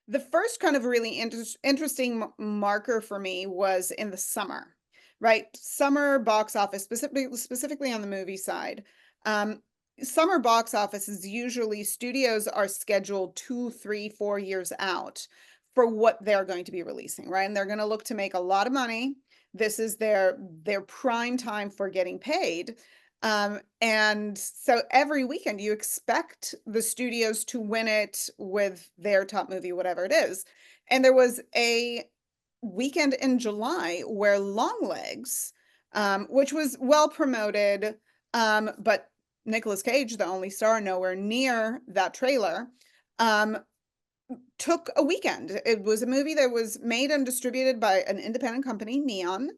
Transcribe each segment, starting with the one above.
The first kind of really interesting marker for me was in the summer, right? Summer box office, specifically on the movie side. Um, Summer box office is usually studios are scheduled 2, 3, 4 years out for what they're going to be releasing, right? And they're going to look to make a lot of money. This is their prime time for getting paid. And so every weekend you expect the studios to win it with their top movie, whatever it is. And there was a weekend in July where Longlegs, which was well promoted, but Nicolas Cage, the only star, nowhere near that trailer, um, took a weekend. It was a movie that was made and distributed by an independent company, Neon.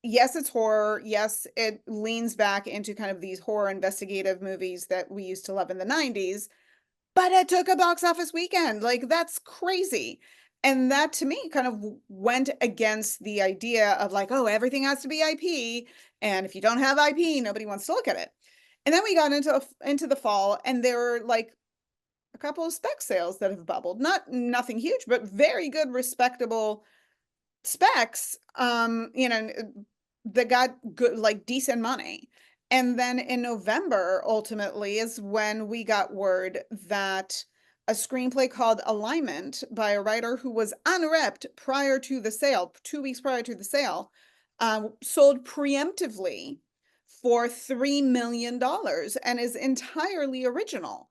Yes, it's horror. Yes, it leans back into kind of these horror investigative movies that we used to love in the 90s, but it took a box office weekend. Like, that's crazy. And that to me kind of went against the idea of like, oh, everything has to be IP. And if you don't have IP, nobody wants to look at it. And then we got into the fall, and there were like a couple of spec sales that have bubbled. Nothing huge, but very good, respectable specs. That got good, like decent money. And then in November, ultimately, is when we got word that a screenplay called Alignment by a writer who was unrepped prior to the sale, 2 weeks prior to the sale, sold preemptively for $3 million and is entirely original.